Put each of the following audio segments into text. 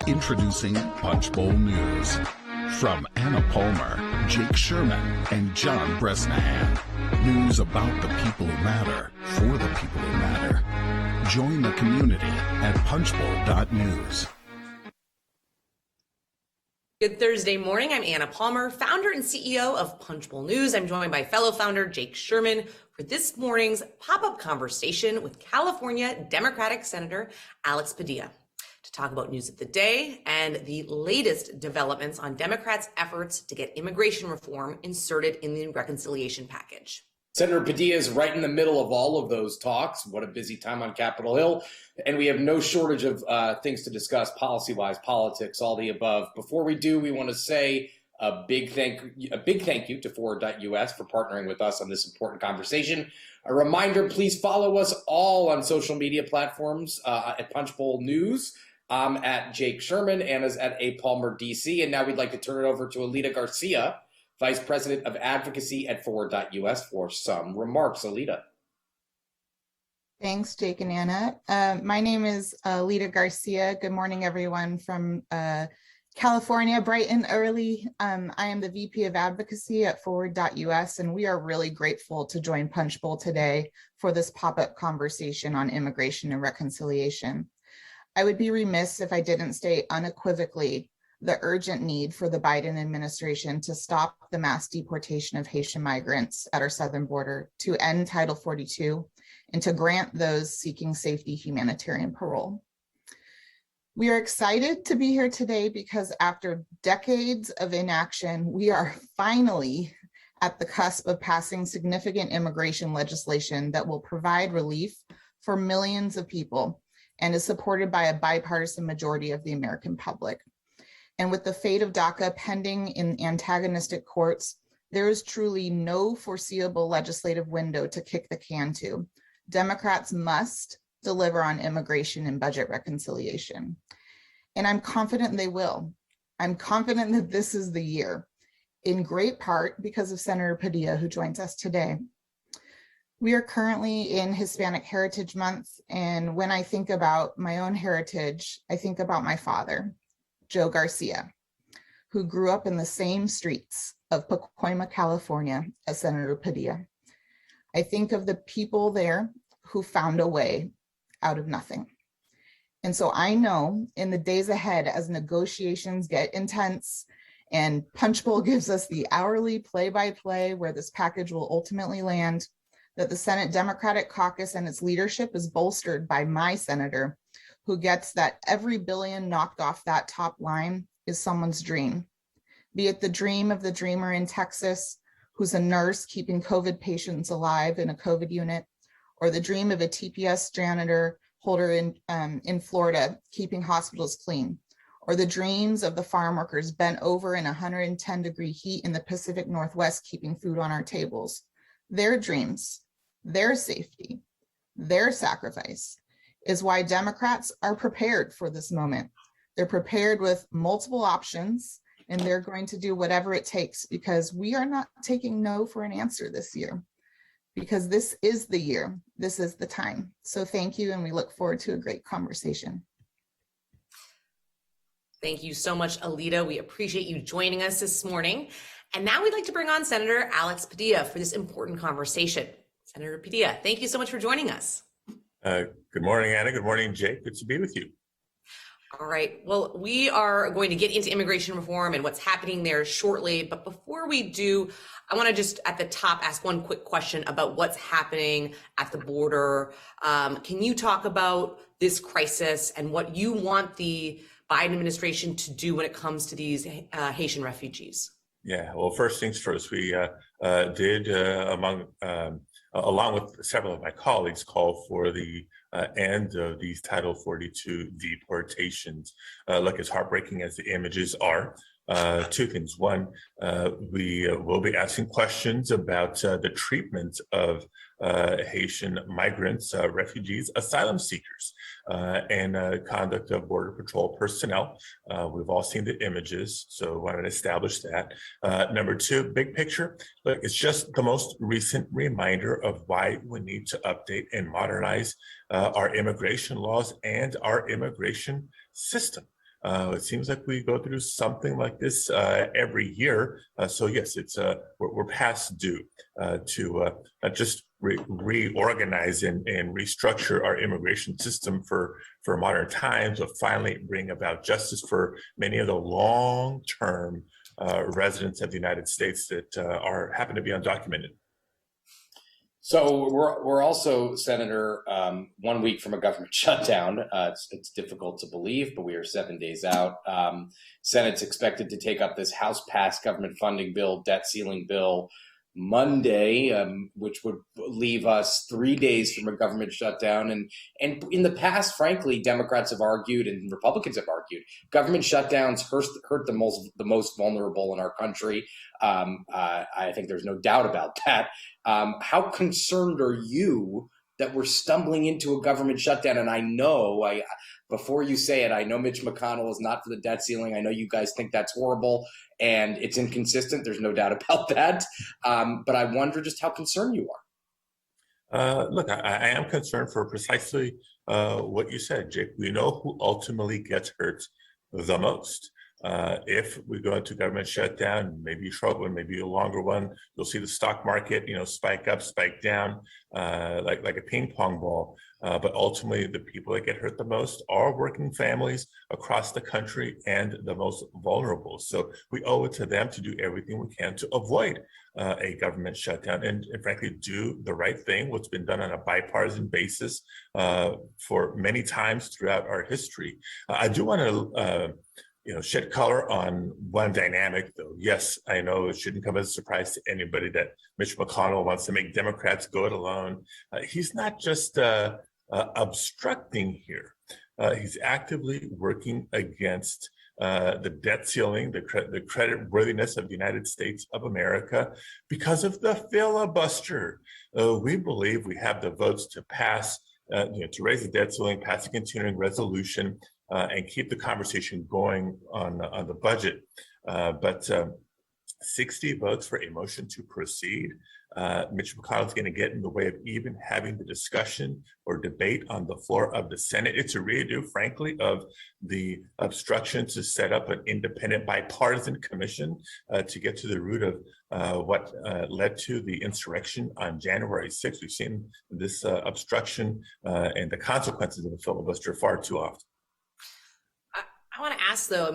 Introducing Punchbowl News. From Anna Palmer, Jake Sherman, and John Bresnahan. News about the people who matter, for the people who matter. Join the community at punchbowl.news. Good Thursday morning. I'm Anna Palmer, founder and CEO of Punchbowl News. I'm joined by fellow founder Jake Sherman for this morning's pop-up conversation with California Democratic Senator Alex Padilla to talk about news of the day and the latest developments on Democrats' efforts to get immigration reform inserted in the reconciliation package. Senator Padilla is right in the middle of all of those talks. What a busy time on Capitol Hill. And we have no shortage of things to discuss policy-wise, politics, all the above. Before we do, we want to say a big thank you to Forward.us for partnering with us on this important conversation. A reminder, please follow us all on social media platforms at Punchbowl News. At Jake Sherman, Anna's at A. Palmer, DC. And now we'd like to turn it over to Elita Garcia, Vice President of Advocacy at Forward.us, for some remarks. Elita. Thanks, Jake and Anna. My name is Elita Garcia. Good morning, everyone from California, bright and early. I am the VP of Advocacy at Forward.us, and we are really grateful to join Punchbowl today for this pop-up conversation on immigration and reconciliation. I would be remiss if I didn't state unequivocally the urgent need for the Biden administration to stop the mass deportation of Haitian migrants at our southern border, to end Title 42, and to grant those seeking safety humanitarian parole. We are excited to be here today because after decades of inaction, we are finally at the cusp of passing significant immigration legislation that will provide relief for millions of people and is supported by a bipartisan majority of the American public. And with the fate of DACA pending in antagonistic courts, there is truly no foreseeable legislative window to kick the can to. Democrats must deliver on immigration and budget reconciliation. And I'm confident they will. I'm confident that this is the year, in great part because of Senator Padilla, who joins us today. We are currently in Hispanic Heritage Month, and when I think about my own heritage, I think about my father, Joe Garcia, who grew up in the same streets of Pacoima, California, as Senator Padilla. I think of the people there who found a way out of nothing. And so I know in the days ahead, as negotiations get intense and Punchbowl gives us the hourly play-by-play where this package will ultimately land, that the Senate Democratic Caucus and its leadership is bolstered by my senator, who gets that every billion knocked off that top line is someone's dream. Be it the dream of the dreamer in Texas, who's a nurse keeping COVID patients alive in a COVID unit, or the dream of a TPS janitor holder in Florida, keeping hospitals clean, or the dreams of the farm workers bent over in 110-degree heat in the Pacific Northwest, keeping food on our tables. Their dreams, their safety, their sacrifice is why Democrats are prepared for this moment. They're prepared with multiple options, and they're going to do whatever it takes, because we are not taking no for an answer this year, because this is the year, this is the time. So thank you, and we look forward to a great conversation. Thank you so much, Elita. We appreciate you joining us this morning. And now we'd like to bring on Senator Alex Padilla for this important conversation. Senator Padilla, thank you so much for joining us. Good morning, Anna. Good morning, Jake. Good to be with you. All right. Well, we are going to get into immigration reform and what's happening there shortly. But before we do, I want to just at the top ask one quick question about what's happening at the border. Can you talk about this crisis and what you want the Biden administration to do when it comes to these Haitian refugees? Yeah, well, first things first, we did, along with several of my colleagues, call for the end of these Title 42 deportations. Look, as heartbreaking as the images are, two things. One, we will be asking questions about the treatment of Haitian migrants, refugees, asylum seekers, and conduct of Border Patrol personnel. We've all seen the images, so I wanted to establish that. Number two, big picture, look, it's just the most recent reminder of why we need to update and modernize our immigration laws and our immigration system. It seems like we go through something like this every year. So yes, we're past due to not just reorganize and restructure our immigration system for modern times, but finally bring about justice for many of the long-term residents of the United States that happen to be undocumented. So we're also, Senator, 1 week from a government shutdown. It's difficult to believe, but we are 7 days out. Senate's expected to take up this House-passed government funding bill, debt ceiling bill, Monday, which would leave us 3 days from a government shutdown. And in the past, frankly, Democrats have argued and Republicans have argued government shutdowns hurt the most vulnerable in our country. I think there's no doubt about that. How concerned are you that we're stumbling into a government shutdown? And I know, before you say it, I know Mitch McConnell is not for the debt ceiling. I know you guys think that's horrible and it's inconsistent. There's no doubt about that. But I wonder just how concerned you are. Look, I am concerned for precisely what you said, Jake. We know who ultimately gets hurt the most. If we go into government shutdown, maybe a short one, maybe a longer one, you'll see the stock market, spike up, spike down, like a ping pong ball. But ultimately, the people that get hurt the most are working families across the country and the most vulnerable. So we owe it to them to do everything we can to avoid a government shutdown and frankly, do the right thing, what's been done on a bipartisan basis for many times throughout our history. I do want to shed color on one dynamic, though. Yes, I know it shouldn't come as a surprise to anybody that Mitch McConnell wants to make Democrats go it alone. He's not just obstructing here. He's actively working against the debt ceiling, the credit worthiness of the United States of America because of the filibuster. We believe we have the votes to pass, to raise the debt ceiling, pass a continuing resolution, and keep the conversation going on the budget. But 60 votes for a motion to proceed. Mitch McConnell is going to get in the way of even having the discussion or debate on the floor of the Senate. It's a redo, frankly, of the obstruction to set up an independent bipartisan commission to get to the root of what led to the insurrection on January 6th. We've seen this obstruction and the consequences of the filibuster far too often. I want to ask, though,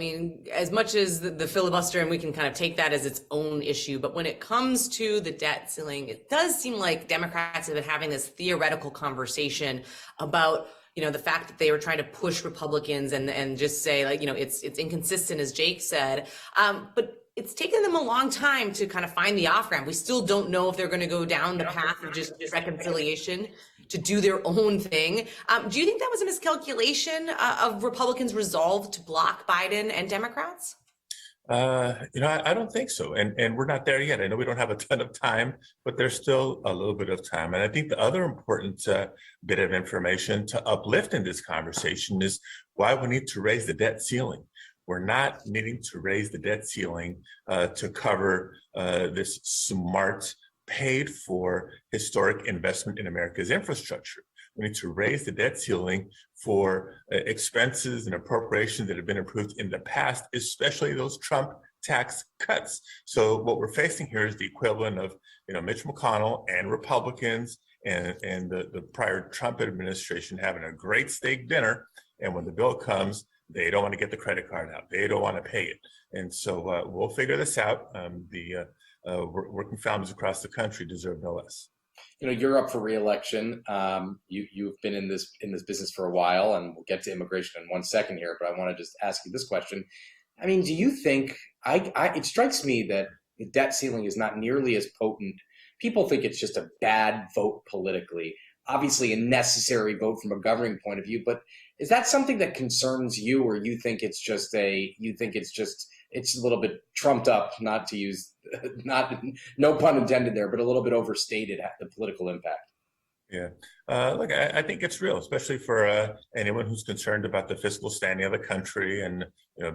as much as the filibuster, and we can kind of take that as its own issue, but when it comes to the debt ceiling, it does seem like Democrats have been having this theoretical conversation about, the fact that they were trying to push Republicans and just say, it's inconsistent, as Jake said. But it's taken them a long time to kind of find the off-ramp. We still don't know if they're going to go down the path of just reconciliation to do their own thing. Do you think that was a miscalculation of Republicans' resolve to block Biden and Democrats? I don't think so. And we're not there yet. I know we don't have a ton of time, but there's still a little bit of time. And I think the other important bit of information to uplift in this conversation is why we need to raise the debt ceiling. We're not needing to raise the debt ceiling to cover this smart, paid for historic investment in America's infrastructure. We need to raise the debt ceiling for expenses and appropriations that have been approved in the past, especially those Trump tax cuts. So what we're facing here is the equivalent of, Mitch McConnell and Republicans and the prior Trump administration having a great steak dinner. And when the bill comes, they don't want to get the credit card out. They don't want to pay it. And so we'll figure this out. The working families across the country deserve no less. You're up for re-election. You've been in this business for a while, and we'll get to immigration in 1 second here. But I want to just ask you this question. Do you think it strikes me that the debt ceiling is not nearly as potent. People think it's just a bad vote politically. Obviously, a necessary vote from a governing point of view. But is that something that concerns you, or you think it's a little bit trumped up, not to use, no pun intended there, but a little bit overstated at the political impact? Yeah. Look, I think it's real, especially for anyone who's concerned about the fiscal standing of the country and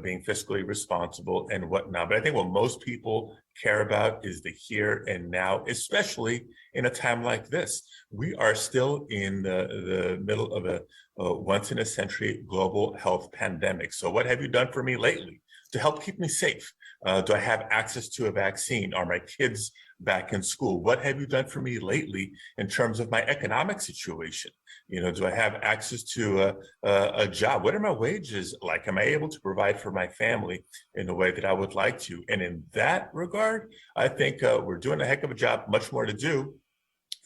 being fiscally responsible and whatnot. But I think what most people care about is the here and now, especially in a time like this. We are still in the middle of a once in a century global health pandemic. So what have you done for me lately to help keep me safe? Do I have access to a vaccine? Are my kids back in school? What have you done for me lately in terms of my economic situation? Do I have access to a job? What are my wages like? Am I able to provide for my family in the way that I would like to? And in that regard, I think we're doing a heck of a job, much more to do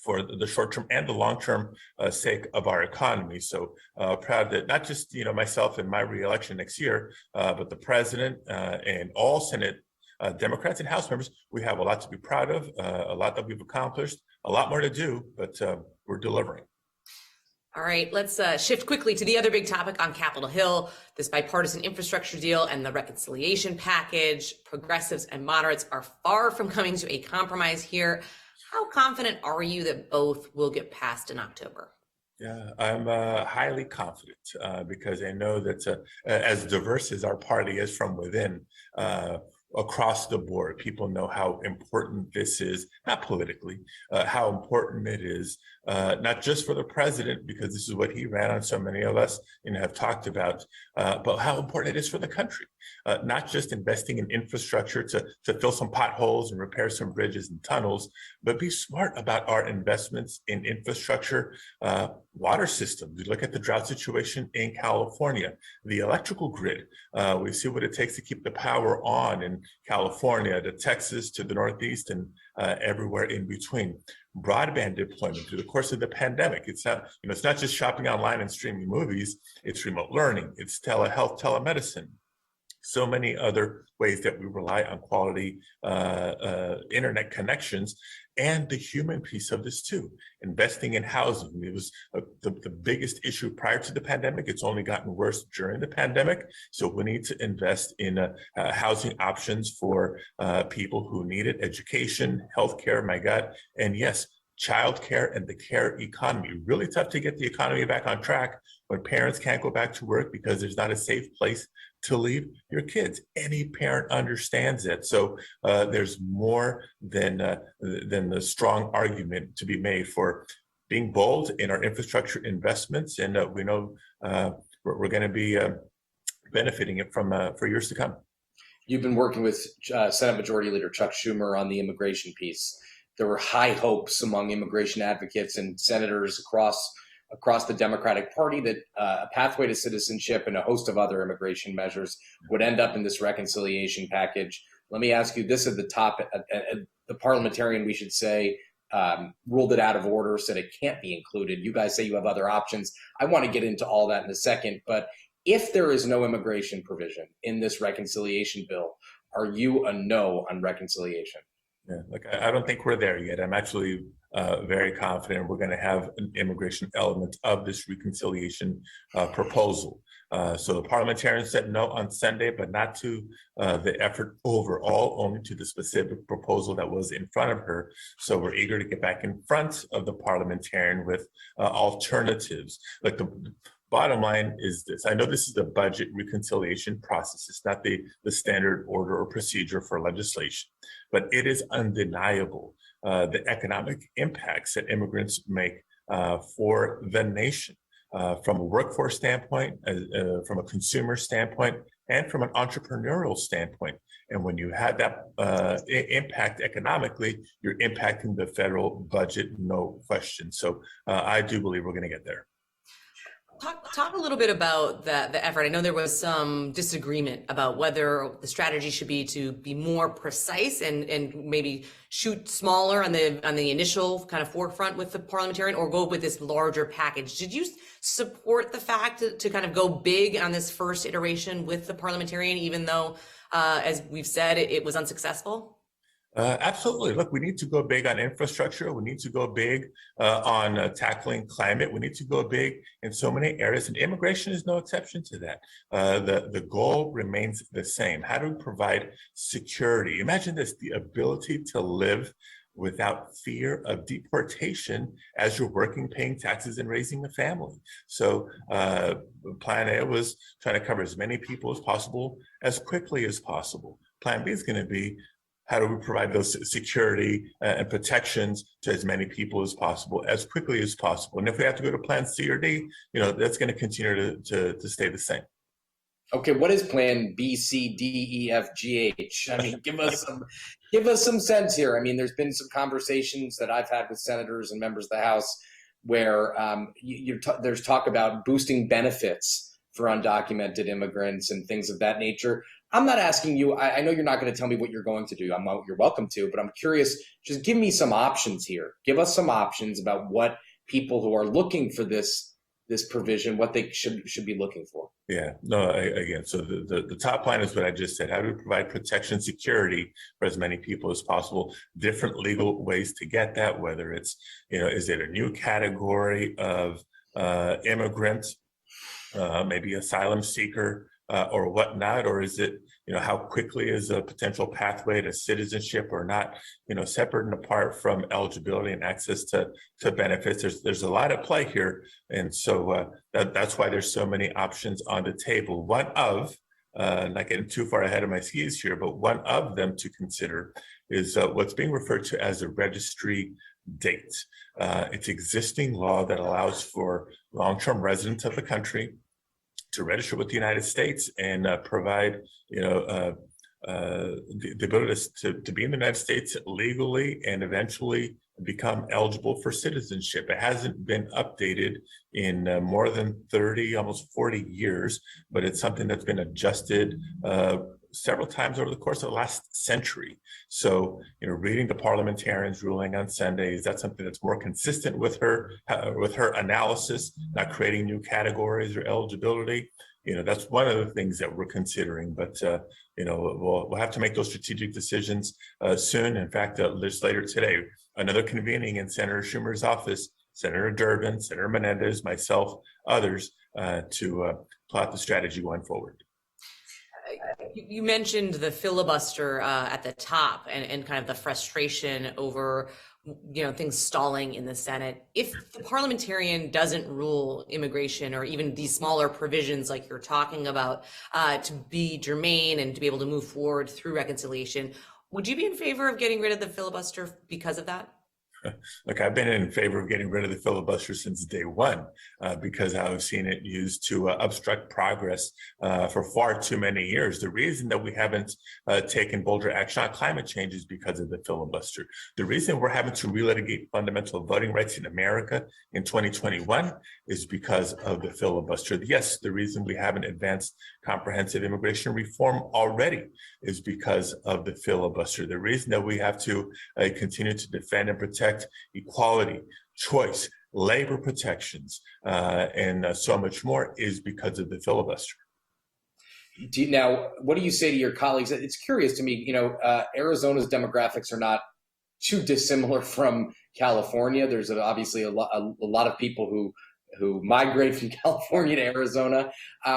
for the short-term and the long-term sake of our economy. So proud that not just myself and my reelection next year, but the president and all Senate Democrats and House members, we have a lot to be proud of, a lot that we've accomplished, a lot more to do, but we're delivering. All right, let's shift quickly to the other big topic on Capitol Hill, this bipartisan infrastructure deal and the reconciliation package. Progressives and moderates are far from coming to a compromise here. How confident are you that both will get passed in October? Yeah, I'm highly confident because I know that as diverse as our party is from within, across the board, people know how important this is, not politically, how important it is, not just for the president, because this is what he ran on, so many of us have talked about, but how important it is for the country. Not just investing in infrastructure to fill some potholes and repair some bridges and tunnels, but be smart about our investments in infrastructure, water systems. We look at the drought situation in California, the electrical grid. We see what it takes to keep the power on in California, to Texas, to the Northeast, and everywhere in between. Broadband deployment through the course of the pandemic. It's not, it's not just shopping online and streaming movies. It's remote learning. It's telehealth, telemedicine. So many other ways that we rely on quality internet connections, and the human piece of this too. Investing in housing. It was the biggest issue prior to the pandemic. It's only gotten worse during the pandemic. So we need to invest in housing options for people who need it, education, healthcare, my God, and yes, childcare and the care economy. Really tough to get the economy back on track when parents can't go back to work because there's not a safe place to leave your kids. Any parent understands it. So there's more than the strong argument to be made for being bold in our infrastructure investments, and we know we're going to be benefiting it from for years to come. You've been working with Senate Majority Leader Chuck Schumer on the immigration piece. There were high hopes among immigration advocates and senators across the Democratic Party that a pathway to citizenship and a host of other immigration measures would end up in this reconciliation package. Let me ask you, this at the top, the parliamentarian, we should say, ruled it out of order, said it can't be included. You guys say you have other options. I want to get into all that in a second, but if there is no immigration provision in this reconciliation bill, are you a no on reconciliation? Yeah, look, I don't think we're there yet. I'm actually very confident we're going to have an immigration element of this reconciliation proposal. So the parliamentarian said no on Sunday, but not to the effort overall, only to the specific proposal that was in front of her. So we're eager to get back in front of the parliamentarian with alternatives. Like the bottom line is this. I know this is the budget reconciliation process. It's not the standard order or procedure for legislation, but it is undeniable the economic impacts that immigrants make for the nation, from a workforce standpoint, from a consumer standpoint, and from an entrepreneurial standpoint. And when you have that impact economically, you're impacting the federal budget, no question. So I do believe we're going to get there. Talk a little bit about the effort. I know there was some disagreement about whether the strategy should be to be more precise and maybe shoot smaller on the initial kind of forefront with the parliamentarian, or go with this larger package. Did you support the fact to kind of go big on this first iteration with the parliamentarian, even though, as we've said, it was unsuccessful? Absolutely. Look, we need to go big on infrastructure. We need to go big on tackling climate. We need to go big in so many areas, and immigration is no exception to that. The goal remains the same. How do we provide security? Imagine this, the ability to live without fear of deportation as you're working, paying taxes, and raising a family. So Plan A was trying to cover as many people as possible, as quickly as possible. Plan B is going to be, how do we provide those security and protections to as many people as possible, as quickly as possible? And if we have to go to Plan C or D, that's going to continue to stay the same. Okay, what is Plan B, C, D, E, F, G, H? I mean, give us some sense here. I mean, there's been some conversations that I've had with senators and members of the House where there's talk about boosting benefits for undocumented immigrants and things of that nature. I'm not asking you, I know you're not going to tell me what you're going to do. You're welcome to, but I'm curious, just give me some options here. Give us some options about what people who are looking for this provision, what they should be looking for. Yeah, no, again, so the top line is what I just said. How do we provide protection, security for as many people as possible? Different legal ways to get that, whether it's, is it a new category of immigrant, maybe asylum seeker, or whatnot, or is it, how quickly is a potential pathway to citizenship or not, separate and apart from eligibility and access to benefits. There's a lot at play here. And so that's why there's so many options on the table. One of, not getting too far ahead of my skis here, but one of them to consider is what's being referred to as a registry date. It's existing law that allows for long-term residents of the country to register with the United States and provide, the ability to be in the United States legally and eventually become eligible for citizenship. It hasn't been updated in more than 30, almost 40 years, but it's something that's been adjusted several times over the course of the last century. So, reading the parliamentarians' ruling on Sunday, is that something that's more consistent with her analysis, not creating new categories or eligibility? That's one of the things that we're considering. But we'll have to make those strategic decisions soon. In fact, just later today, another convening in Senator Schumer's office, Senator Durbin, Senator Menendez, myself, others, to plot the strategy going forward. You mentioned the filibuster at the top and kind of the frustration over, things stalling in the Senate. If the parliamentarian doesn't rule immigration or even these smaller provisions like you're talking about to be germane and to be able to move forward through reconciliation, would you be in favor of getting rid of the filibuster because of that? Look, I've been in favor of getting rid of the filibuster since day one because I've seen it used to obstruct progress for far too many years. The reason that we haven't taken bolder action on climate change is because of the filibuster. The reason we're having to relitigate fundamental voting rights in America in 2021 is because of the filibuster. Yes, the reason we haven't advanced comprehensive immigration reform already is because of the filibuster. The reason that we have to continue to defend and protect equality, choice, labor protections, and so much more is because of the filibuster. Now, what do you say to your colleagues? It's curious to me, Arizona's demographics are not too dissimilar from California. There's obviously a lot of people who migrate from California to Arizona.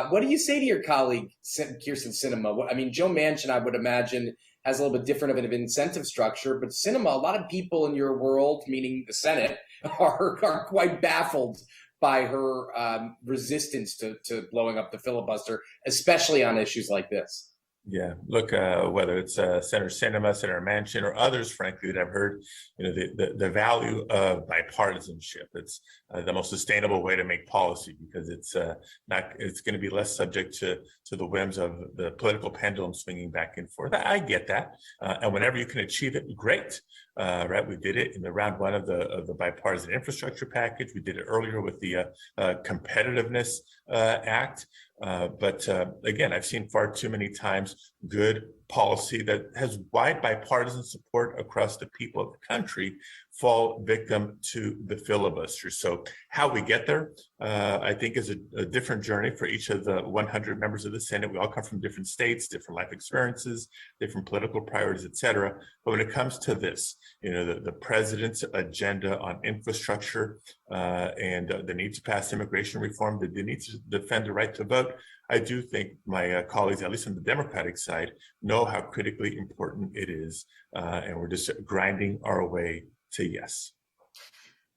What do you say to your colleague, Kyrsten Sinema? I mean, Joe Manchin, I would imagine, has a little bit different of an incentive structure, but Sinema, a lot of people in your world, meaning the Senate, are quite baffled by her resistance to blowing up the filibuster, especially on issues like this. Yeah, look, whether it's Senator Sinema, Senator Manchin, or others, frankly, that I've heard, the value of bipartisanship. It's the most sustainable way to make policy because it's going to be less subject to the whims of the political pendulum swinging back and forth. I get that, and whenever you can achieve it, great. Right, we did it in the round one of the bipartisan infrastructure package. We did it earlier with the Competitiveness Act. But again, I've seen far too many times good policy that has wide bipartisan support across the people of the country fall victim to the filibuster. So how we get there, I think, is a different journey for each of the 100 members of the Senate. We all come from different states, different life experiences, different political priorities, et cetera. But when it comes to this, the president's agenda on infrastructure and the need to pass immigration reform, the need to defend the right to vote, I do think my colleagues, at least on the Democratic side, know how critically important it is, and we're just grinding our way to yes.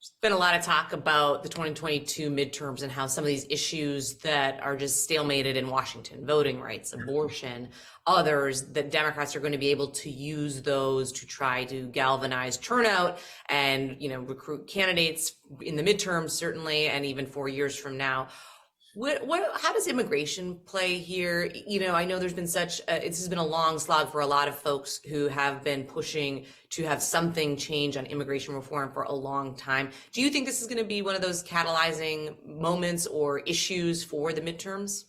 There's been a lot of talk about the 2022 midterms and how some of these issues that are just stalemated in Washington, voting rights, abortion, others, that Democrats are going to be able to use those to try to galvanize turnout and, recruit candidates in the midterms, certainly, and even 4 years from now. How does immigration play here? I know there's been this has been a long slog for a lot of folks who have been pushing to have something change on immigration reform for a long time. Do you think this is going to be one of those catalyzing moments or issues for the midterms?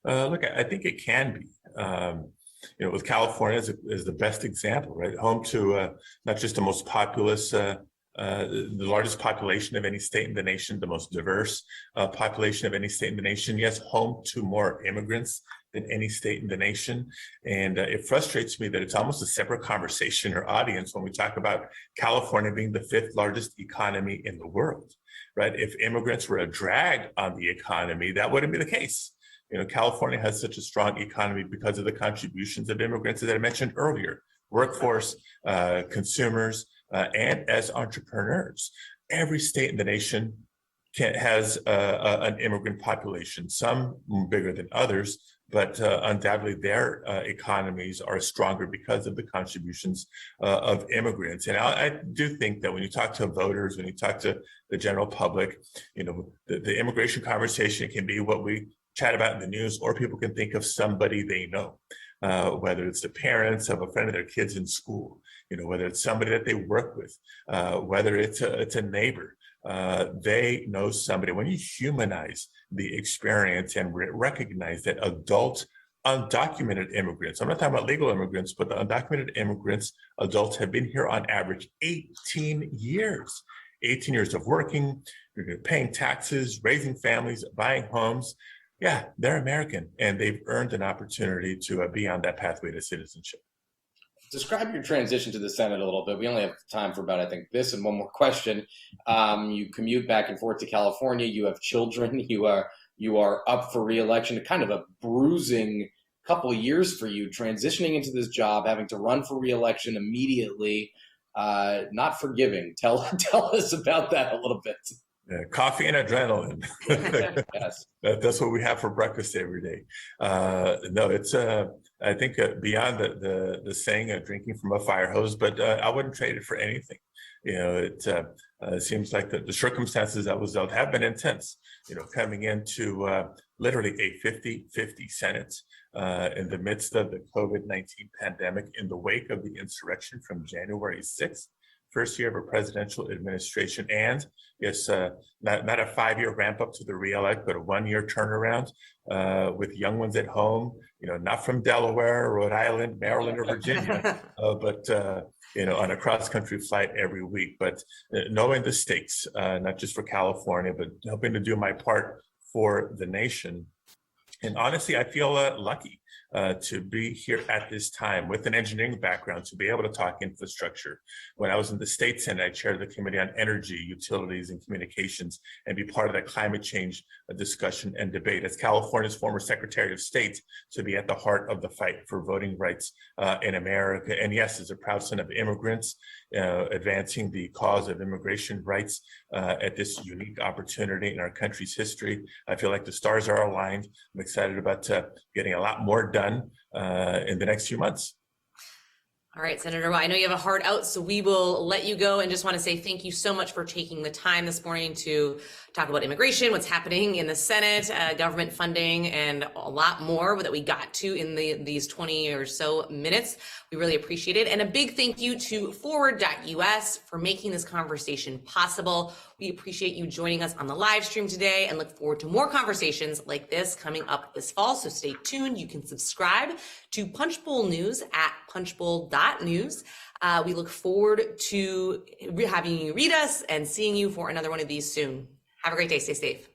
Look, I think it can be. With California as the best example, right? Home to not just the most populous, the largest population of any state in the nation, the most diverse population of any state in the nation. Yes, home to more immigrants than any state in the nation. And it frustrates me that it's almost a separate conversation or audience when we talk about California being the 5th largest economy in the world, right? If immigrants were a drag on the economy, that wouldn't be the case. California has such a strong economy because of the contributions of immigrants, as I mentioned earlier, workforce, consumers, and as entrepreneurs. Every state in the nation has an immigrant population, some bigger than others, but undoubtedly their economies are stronger because of the contributions of immigrants. And I do think that when you talk to voters, when you talk to the general public, the immigration conversation can be what we chat about in the news, or people can think of somebody they know, whether it's the parents of a friend of their kids in school, whether it's somebody that they work with, whether it's a neighbor. They know somebody. When you humanize the experience and recognize that adult undocumented immigrants, I'm not talking about legal immigrants, but the undocumented immigrants, adults have been here on average 18 years. 18 years of working, paying taxes, raising families, buying homes. Yeah, they're American, and they've earned an opportunity to be on that pathway to citizenship. Describe your transition to the Senate a little bit. We only have time for about, I think, this and one more question. You commute back and forth to California. You have children. You are up for re-election. Kind of a bruising couple of years for you, transitioning into this job, having to run for re-election immediately. Not forgiving. Tell us about that a little bit. Yeah, coffee and adrenaline. Yes. That's what we have for breakfast every day. No, it's I think beyond the saying of drinking from a fire hose, but I wouldn't trade it for anything. It seems like the circumstances I was dealt have been intense. Coming into literally a 50-50 Senate in the midst of the COVID-19 pandemic, in the wake of the insurrection from January 6th. First year of a presidential administration, and yes, not a 5-year ramp up to the re-elect, but a 1-year turnaround with young ones at home, not from Delaware, Rhode Island, Maryland, or Virginia, but on a cross-country flight every week. But knowing the stakes, not just for California, but helping to do my part for the nation. And honestly, I feel lucky to be here at this time with an engineering background, to be able to talk infrastructure. When I was in the state Senate, I chaired the Committee on Energy, Utilities, and Communications, and be part of that climate change discussion and debate. As California's former Secretary of State, to be at the heart of the fight for voting rights in America. And yes, as a proud son of immigrants, advancing the cause of immigration rights at this unique opportunity in our country's history. I feel like the stars are aligned. I'm excited about getting a lot more done in the next few months. All right, Senator, well, I know you have a heart out, so we will let you go, and just want to say thank you so much for taking the time this morning to talk about immigration, what's happening in the Senate, government funding, and a lot more that we got to in these 20 or so minutes. We really appreciate it. And a big thank you to Forward.us for making this conversation possible. We appreciate you joining us on the live stream today and look forward to more conversations like this coming up this fall. So stay tuned. You can subscribe to Punchbowl News at punchbowl.news. We look forward to having you read us and seeing you for another one of these soon. Have a great day. Stay safe.